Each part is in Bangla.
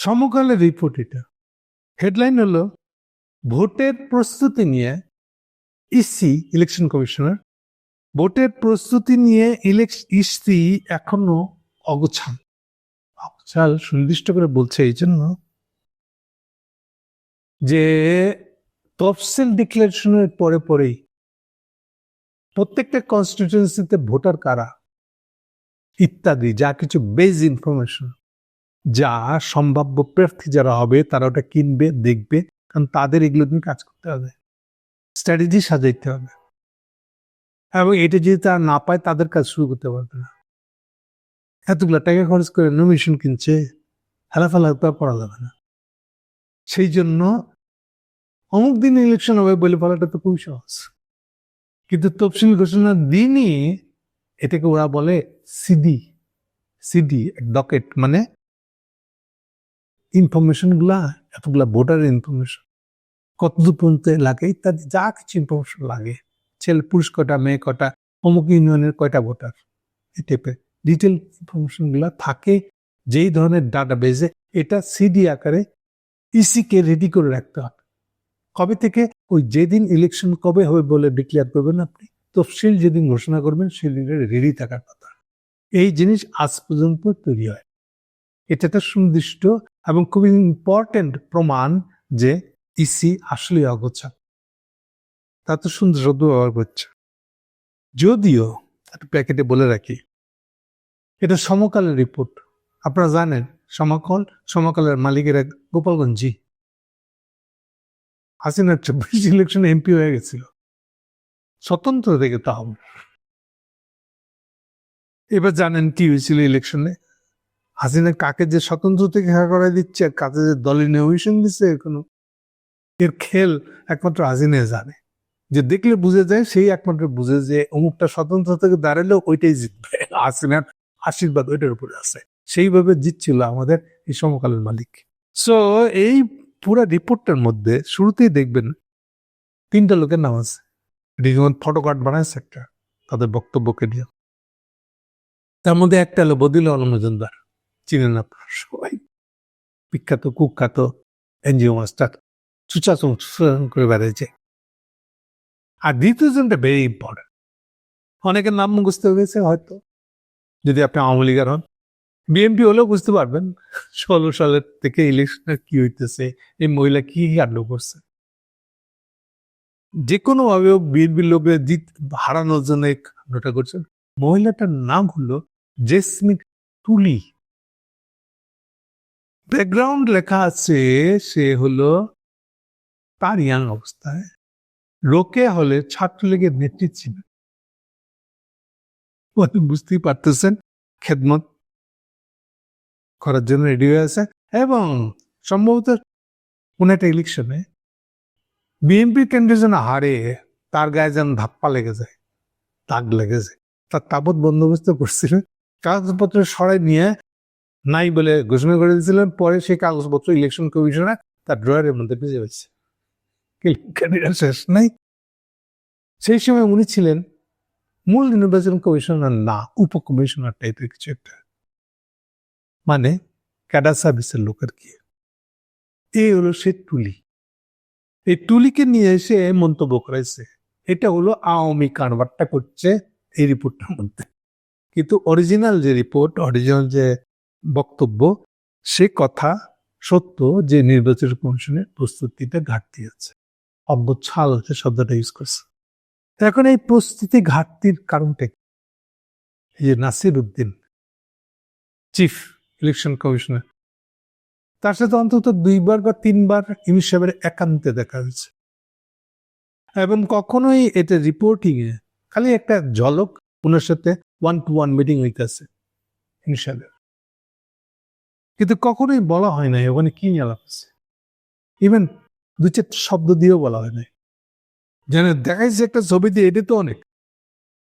সমকালের রিপোর্ট এটা। হেডলাইন হলো ভোটের প্রস্তুতি নিয়ে ইসি ইলেকশন কমিশনার ভোটের প্রস্তুতি নিয়ে ইসি এখনো অগোছাল। সুনির্দিষ্ট করে বলছে এই জন্য যে তফসিল ডিক্লারেশনের পরেই প্রত্যেকটা কনস্টিটিউয়েন্সিতে ভোটার কারা ইত্যাদি যা কিছু বেজ ইনফরমেশন যা সম্ভাব্য প্রার্থী যারা হবে তারা ওটা কিনবে, দেখবে, কারণ তাদের এগুলো নিয়ে কাজ করতে হবে, স্ট্র্যাটেজি সাজাইতে হবে, এবং এটা যদি তারা না পায় তাদের কাজ শুরু করতে পারবে না। এতগুলো টাকা খরচ করে নমিনেশন কিনছে, হেলাফেলা তো করা যাবে না। সেই জন্য অমুক দিন ইলেকশন হবে বলে বলাটা তো খুবই সহজ, কিন্তু তফসিল ঘোষণার দিনই এটাকে ওরা বলে সিডি ডকেট, মানে ইনফরমেশন গুলা, এতগুলা ভোটার ইনফরমেশন কতদূর পর্যন্ত লাগে ইত্যাদি যা কিছু ইনফরমেশন লাগে, ছেলে পুরুষ কটা, মেয়ে কটা, অমুক ইউনিয়নের কয়টা ভোটার, এই টাইপের ডিটেল ইনফরমেশন গুলা থাকে যেই ধরনের ডাটা বেজে, এটা সিডি আকারে ইসিকে রেডি করে রাখতে হবে। কবে থেকে? ওই যেদিন ইলেকশন কবে হবে বলে ডিক্লেয়ার করবেন আপনি, তফসিল যেদিন ঘোষণা করবেন সেদিন রেডি থাকার কথা। এই জিনিস আজ পর্যন্ত তৈরি হয়। এটা একটা সুনির্দিষ্ট এবং খুবই ইম্পর্টেন্ট প্রমাণ যে ইসি আসলে অগোছাল। তা তো সুন্দর শব্দ ব্যবহার করছে। যদিও একটা প্যাকেটে বলে রাখি, এটা সমকালের রিপোর্ট। আপনারা জানেন সমকালের মালিকেরা গোপালগঞ্জি। হাসিনা 24 ইলেকশনে এমপি হয়ে গেছিল, স্বতন্ত্র থেকে তাও। এবার জানেন কি হয়েছিল ইলেকশনে? হাসিনা কাকে যে স্বতন্ত্র থেকে করাই দিচ্ছে, কাকে যে দলে নমিনেশন দিচ্ছে, এর খেল একমাত্র হাসিনা জানে। যে দেখলে বুঝে যায়, সেই একমাত্র বুঝে যে অমুকটা স্বতন্ত্র থেকে দাঁড়ালেও ওইটাই জিতবে, হাসিনার আশীর্বাদ ওইটার উপরে আছে। সেইভাবে জিতছিল আমাদের এই সমকালের মালিক। সো এই পুরা রিপোর্টটার মধ্যে শুরুতেই দেখবেন 3টা লোকের নাম আছে। ফটো কার্ড বানাইছে একটা তাদের বক্তব্যকে নিয়ে। তার মধ্যে একটা হলো বদিউল আলম মজুমদার, চিনেন আপনার সবাই, বিখ্যাত কুখ্যাত এনজিও মাস্টার, চুচাচুম করে বেড়াইছে। আর দ্বিতীয় জনটা ভেরি ইম্পর্টেন্ট, অনেকের নাম মুখস্থ হয়েছে হয়তো, যদি আপনি আওয়ামী লীগের হন। বিএনপি হলেও বুঝতে পারবেন 16 সালের থেকে ইলেকশনে কি হইতেছে, এই মহিলা কি কাণ্ড করছে। যে কোনো ভাবে বিএনপির লোকের হারানোর জন্য এই কাণ্ডটা করছেন। মহিলাটার নাম হলো জেসমিন তুলি। ব্যাকগ্রাউন্ড লেখা আছে সে হলো তার ইয়াং অবস্থায় রোকেয়া হলে ছাত্রলীগের নেত্রী ছিলেন। বুঝতেই পারতেছেন খেদমত করার জন্য রেডি হয়ে আছে। এবং সম্ভবত কোন একটা ইলেকশনে বিএনপি কেন্দ্রে যেন হারে, তার গায়ে যেন ধাপ্পা লেগে যায়, দাগ লেগে যায়, তার তাবৎ বন্দোবস্ত করছিলেন, কাগজপত্র সরাই নিয়ে নাই বলে ঘোষণা করে দিয়েছিলেন। পরে সেই কাগজপত্র ইলেকশন কমিশনার তার ড্রয়ারের মধ্যে ভেজে হয়েছে, শেষ নাই। সেই সময় উনি ছিলেন মূল নির্বাচন কমিশনার না, উপকমিশনার টাইপের কিছু একটা, মানে ক্যাডার সার্ভিসের লোকের কি। এই হলো সে তুলি। এই তুলিকে নিয়ে এসে মন্তব্য করেছে, এটা হলো আওয়ামী কারবারটা করছে এই রিপোর্টটার মধ্যে। কিন্তু অরিজিনাল যে রিপোর্ট, অরিজিনাল যে বক্তব্য, সে কথা সত্য যে নির্বাচন কমিশনের প্রস্তুতিতে ঘাটতি আছে। অগোছাল যে শব্দটা ইউজ করছে। এখন এই প্রস্তুতি ঘাটতির কারণটা কি? এই যে Nasir Uddin chief election commissioner, তার সাথে অন্তত 2বার বা 3বার ইউনুস সাহেবের একান্তে দেখা হয়েছে, এবং কখনোই এটা রিপোর্টিং এ খালি একটা ঝলক ওনার সাথে 1-to-1 মিটিং হইতেছে ইউনুস সাহেবের, কিন্তু কখনোই বলা হয় নাই ওখানে কি নিয়ে আলাপ আছে। ইভেন 2-4 শব্দ দিয়েও বলা হয় নাই, যেন দেখাইছে একটা ছবি দিয়ে, এটা তো অনেক।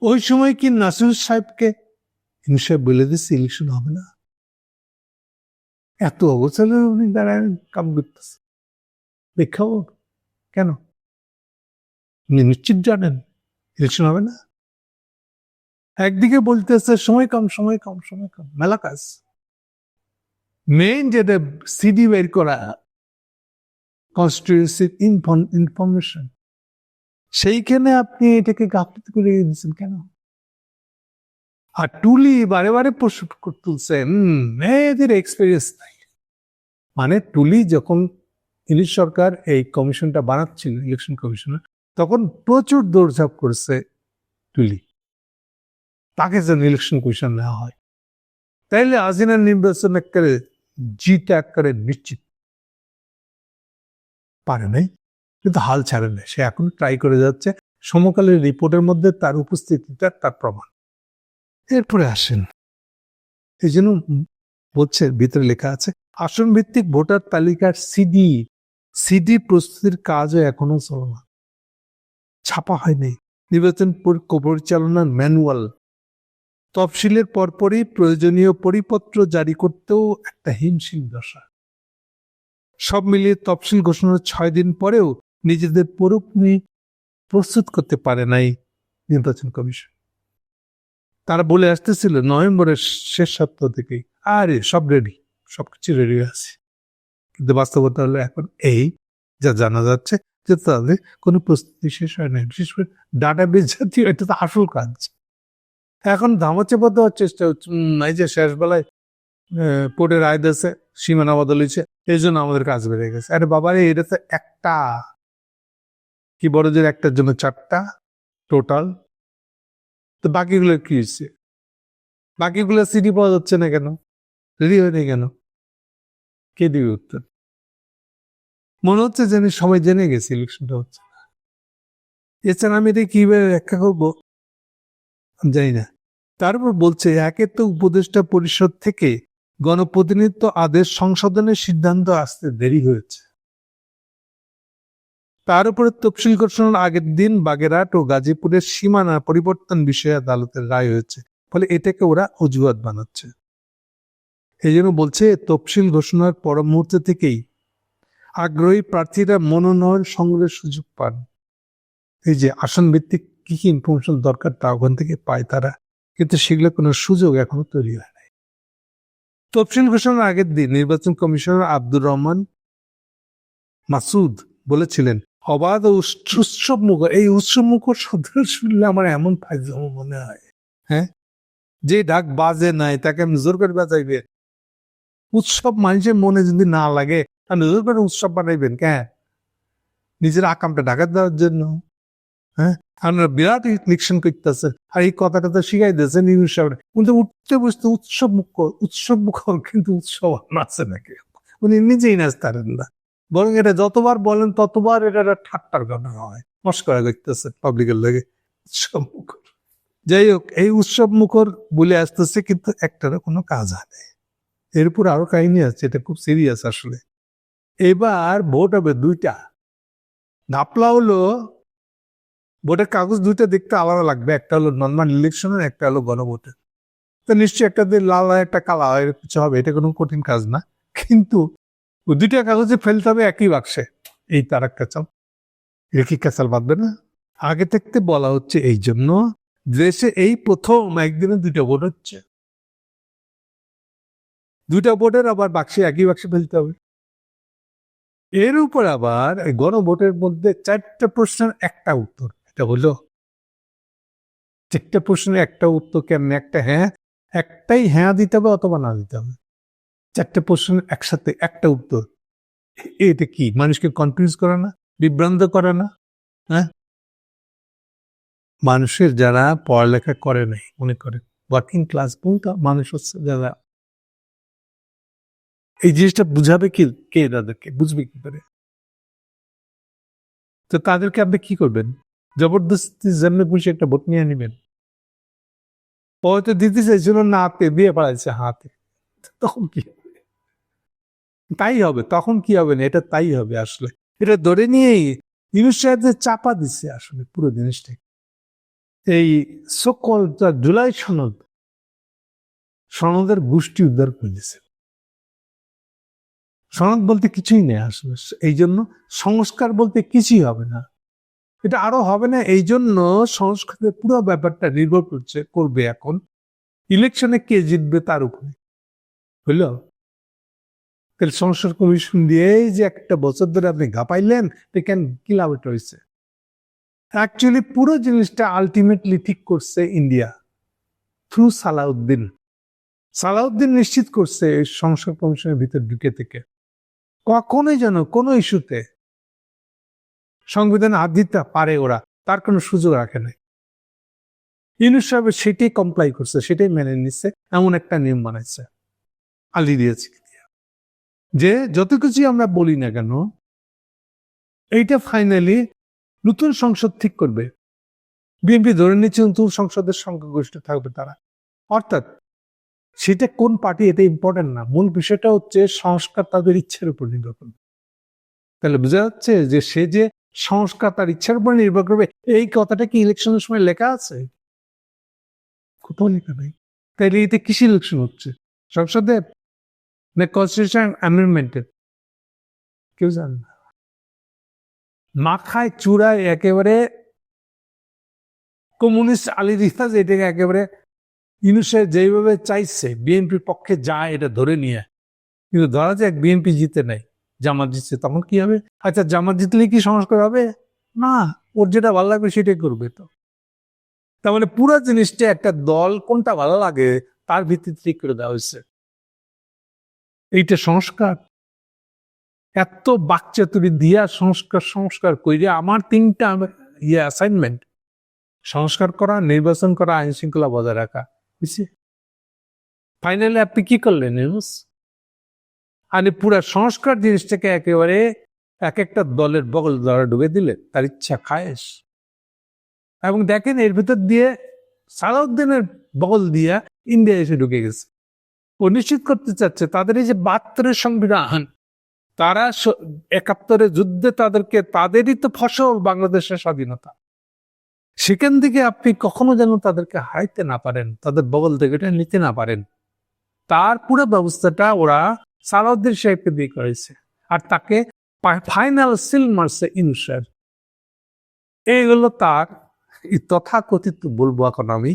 ওই সময় কি নাসির সাহেবকে ইউনুস সাহেব বলে দিচ্ছে ইলেকশন হবে না? এত অগোছালো উনি দাঁড়ায় কাম করতেছে, দেখাও কেন? উনি নিশ্চিত জানেন ইলেকশন হবে না। একদিকে বলতেছে সময় কম, মেলা কাজ, মেইন যেটা সিডি বের করা কনস্টিটিউয়েন্সি ইনফরমেশন, সেইখানে আপনি এটাকে গাফিলতি করে দিচ্ছেন কেন? আর টুলি বারে বারে প্রশ্ন তুলছে এদের এক্সপিরিয়েন্স নাই। মানে টুলি যখন ইংলিশ সরকার এই কমিশনটা বানাচ্ছিল, ইলেকশন কমিশনার, তখন প্রচুর দৌড়ঝাঁপ করেছে টুলি, তাকে যেন ইলেকশন কমিশন নেওয়া হয়, তাইলে আজিনার নির্বাচন একেবারে জিত একেবারে নিশ্চিত। পারে নাই, কিন্তু হাল ছাড়ে নাই, সে এখন ট্রাই করে যাচ্ছে। সমকালের রিপোর্টের মধ্যে তার উপস্থিতিটা তার প্রমাণ। এরপরে আসেন, এই জন্য বলছে ভিতরে লেখা আছে আসন ভিত্তিক ভোটার তালিকার সিডি প্রস্তুতির কাজও এখনো চলমান, ছাপা হয়নি। নির্বাচন পরিচালনার ম্যানুয়াল তফসিলের পরপরই প্রয়োজনীয় পরিপত্র জারি করতেও একটা হিমশিম দশা। সব মিলিয়ে তফসিল ঘোষণার 6 দিন পরেও নিজেদের পুরোপুরি প্রস্তুত করতে পারে নাই নির্বাচন কমিশন। তারা বলে আসতেছিল নভেম্বরের শেষ সপ্তাহ থেকেই আরে সব রেডি, সবকিছু রেডি আছে, কিন্তু বাস্তবতা হলো এখন এই যা জানা যাচ্ছে যে তাদের কোনো প্রস্তুতি শেষ হয় না। বিশেষ করে ডাটাবেজ জাতীয়, এটা তো আসল কাজ। এখন ধামাচাপা দেওয়ার চেষ্টা হচ্ছে, এই যে শেষ বেলায় কোর্টে রায় দিয়েছে, সীমানা বদল হয়েছে, এই জন্য আমাদের কাজ বেড়ে গেছে। আরে বাবা রে, এটা তো একটা কি বড়দের একটার জন্য 4টা টোটাল, তো বাকিগুলো কি হচ্ছে? বাকিগুলো সিডি পাওয়া যাচ্ছে না কেন? রেডি হয়নি কেন? কে দিবে উত্তর? মনে হচ্ছে যেন সবাই জেনে গেছে ইলেকশনটা হচ্ছে। এছাড়া আমি এটা কিভাবে ব্যাখ্যা করবো জানি না। তারপর বলছে একে তো উপদেষ্টা পরিষদ থেকে গণপ্রতিনিধিত্ব আদেশ সংশোধনের সিদ্ধান্ত আসতে দেরি হয়েছে, তার উপরে তফসিল ঘোষণার আগের দিন বাগেরহাট ও গাজীপুরের সীমানা পরিবর্তন বিষয়ে আদালতের রায় হয়েছে, ফলে এটাকে ওরা অজুহাত বানাচ্ছে। এই জন্য বলছে তফসিল ঘোষণার পর মুহূর্তে থেকেই আগ্রহী প্রার্থীরা মনোনয়ন সংগ্রহের সুযোগ পান। এই যে আসন ভিত্তিক কি কি ইনফরমেশন দরকার তা ওখান থেকে পায় তারা, কিন্তু সেগুলো কোনো সুযোগ এখনো তৈরি হয় নাই। তফসিল ঘোষণার আগের দিন নির্বাচন কমিশনার আব্দুর রহমান মাসুদ বলেছিলেন অবাধ ও উৎসব মুখর, এই উৎসব মুখর শব্দটা শুনলে আমার এমন ফাইজলামো মনে হয়। হ্যাঁ, যে ডাক বাজে নাই তাকে আমি জোর করে বাজাইবে। উৎসব মানুষের মনে যদি না লাগে তাহলে জোর করে উৎসব বানাইবেন কেন? নিজের আকামটা ঢাকা দেওয়ার জন্য। হ্যাঁ, আপনারা বিরাট ইলেকশন করতেছেন আর এই কথাটা তো শিখাই দিয়েছেন নিউজ সাহেব, কিন্তু উঠতে বসতে উৎসব মুখর কিন্তু উৎসব আছে নাকি? উনি নিজেই নাচতারেন না, বরং এটা যতবার বলেন ততবার এটা ঠাট্টার ঘটনা হয়, মস্করা করতেছেন পাবলিকের লাগে উৎসব মুখর। যাই হোক, এই উৎসব মুখর বলে আসতেছে কিন্তু একটারও কোনো কাজ হয় না। এরপর আরো কাহিনী আছে, এটা খুব সিরিয়াস আসলে। এবার ভোট হবে 2টা, ঘাপলা হলো ভোটের কাগজ 2টা দেখতে আলাদা লাগবে, একটা হলো নর্মাল ইলেকশনের, একটা হলো গণভোটের। তো নিশ্চয়ই একটা দিয়ে লাল হয় একটা কালা হয়, কিছু হবে, এটা কোনো কঠিন কাজ না। কিন্তু 2টা কাগজে ফেলতে হবে একই বাক্সে, এই তার একটা চাল, এটা কি ক্যাসাল বাঁধবে না? আগে থাকতে বলা হচ্ছে এই জন্য দেশে এই প্রথম একদিনে 2টা ভোট হচ্ছে, 2টা ভোটের আবার বাক্সে একই বাক্সে ফেলতে হবে। এর উপর আবার গণভোটের মধ্যে 4টা প্রশ্নের একটা উত্তর, এটা হলো 4টা প্রশ্নের একটা উত্তর কেমন? একটা হ্যাঁ, একটাই হ্যাঁ দিতে হবে অথবা না দিতে হবে। 4টা প্রশ্নের একসাথে একটা উত্তর, এটা কি মানুষকে কনফিউজ করে না, বিভ্রান্ত করে না? হ্যাঁ, মানুষের যারা পড়ালেখা করে নাই, মনে করে ওয়ার্কিং ক্লাস বলতে মানুষ হচ্ছে যারা, এই জিনিসটা বুঝাবে কি কে? তাদেরকে বুঝবে কি করে? তো তাদেরকে আপনি কি করবেন? জবরদস্তি জেমনে পুষে একটা ভোট নিয়ে নিবেন? হয়তো দিতে চাইছিল না, হাতে দিয়ে পালাইছে হাতে, তখন কি হবে? তাই হবে, তখন কি হবে না, এটা তাই হবে। আসলে এটা ধরে নিয়েই ইউনুস সাহেবদের চাপা দিচ্ছে আসলে পুরো জিনিসটা। এই সকল জুলাই সনদের গোষ্ঠী উদ্ধার করে দিচ্ছে। সনদ বলতে কিছুই নেই আসলে, এই জন্য সংস্কার বলতে কিছুই হবে না, এটা আরো হবে না। এই জন্য সংস্কারের পুরো ব্যাপারটা নির্ভর করবে এখন ইলেকশনে কে জিতবে তার উপরে। হইল তাহলে সংস্কার কমিশন দিয়েই যে একটা বছর ধরে আপনি ঘাপাইলেন, কেন কি লাভ হয়েছে? অ্যাকচুয়ালি পুরো জিনিসটা আলটিমেটলি ঠিক করছে ইন্ডিয়া থ্রু সালাউদ্দিন। সালাউদ্দিন নিশ্চিত করছে এই সংস্কার কমিশনের ভিতর ঢুকে থেকে কখনোই যেন কোনো ইস্যুতে সংবিধানে হাত দিতে পারে ওরা, তার কোনো সুযোগ রাখে নাই। ইউনূস সাহেব সেটাই কমপ্লাই করছে, সেটাই মেনে নিচ্ছে, এমন একটা নিয়ম বানাইছে আলি দিয়েছে যে যত কিছুই আমরা বলি না কেন, এইটা ফাইনালি নতুন সংসদ ঠিক করবে। বিএনপি ধরে নিচ্ছে নতুন সংসদের সংখ্যাগরিষ্ঠ থাকবে তারা, অর্থাৎ সেটা কোন পার্টি এটা ইম্পর্টেন্ট না, মূল বিষয়টা হচ্ছে সংস্কার তাদের ইচ্ছার উপর নির্ভর করবে। তাহলে বোঝা যাচ্ছে যে সে যে সংস্কার তার ইচ্ছার উপর নির্ভর করবে, এই কথাটা কি ইলেকশনের সময় লেখা আছে? কোথাও লেখা নেই। তাইলে এতে কিসের ইলেকশন হচ্ছে? সংসদের না কনস্টিটিউশন অ্যামেন্ডমেন্টের? কেউ জানে না। মাখায় চূড়ায় একেবারে কমিউনিস্ট আলী রিফাজ এটাকে একেবারে ইউনূস যেইভাবে চাইছে বিএনপির পক্ষে যায় এটা ধরে নিয়ে, কিন্তু ধরা যাক বিএনপি জিতে নাই, জামাত জিতছে, তখন কি হবে? আচ্ছা জামাত জিতলে কি সংস্কার হবে? না, ওর যেটা ভালো লাগবে সেটাই করবে। তো তার মানে পুরো জিনিসটা একটা দল কোনটা ভালো লাগে তার ভিত্তিতে ঠিক করে দেওয়া হয়েছে। এইটা সংস্কার? এত বাকচাতুরি দিয়া সংস্কার সংস্কার কইরে আমার 3টা অ্যাসাইনমেন্ট: সংস্কার করা, নির্বাচন করা, আইন শৃঙ্খলা বজায় রাখা। বুঝছি ফাইনালি আপনি কি করলেন ইউনূস? আর পুরা সংস্কার জিনিসটাকে একেবারে এক একটা দলের বগল দ্বারা ডুবে দিলে তার ইচ্ছা খায়েশ। এবং দেখেন এর ভিতর দিয়ে সালাউদ্দিনের বগল দিয়া ইন্ডিয়া এসে ঢুকে গেছে। ও নিশ্চিত করতে চাচ্ছে তাদের এই যে 72-এর সংবিধান, তারা 71-এর যুদ্ধে তাদেরই তো ফসল বাংলাদেশের স্বাধীনতা, সেখান থেকে আপনি কখনো যেন তাদেরকে হারাইতে না পারেন, তাদের বগল থেকে এটা নিতে না পারেন, তার পুরো ব্যবস্থাটা ওরা সালাউদ্দিন সাহেবকে দিয়ে করেছে। আর তাকে ফাইনাল সিল মারছে ইউনূস সাহেব। এইগুলো তার তথাকথিত, বলবো এখন আমি,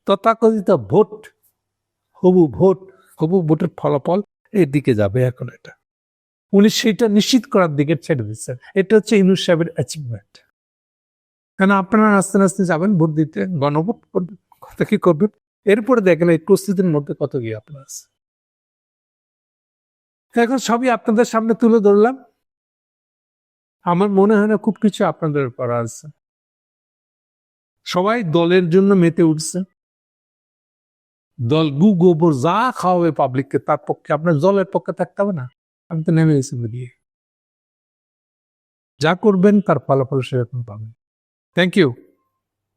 তথাকথিত হবু ভোটের ফলাফল এর দিকে যাবে এখন। এটা উনি সেটা নিশ্চিত করার দিকে ছেড়ে দিচ্ছেন। এটা হচ্ছে ইউনূস সাহেবের অ্যাচিভমেন্ট। কেন আপনারা আস্তে আস্তে যাবেন ভোট দিতে, গণভোট করবেন, কত কি করবেন, এরপরে দেখেন এই প্রস্তুতির মধ্যে কত কি আপনার আছে। এখন সবই আপনাদের সামনে তুলে ধরলাম। আমার মনে হয় না খুব কিছু আপনাদের করা আছে। সবাই দলের জন্য মেতে উঠছে, দল গু গোবর যা খাওয়াবে পাবলিককে তার পক্ষে, আপনার দলের পক্ষে থাকতে হবে না। আমি তো নেমে গেছি বেরিয়ে, যা করবেন তার ফলাফল সেরকম পাবেন। Thank you.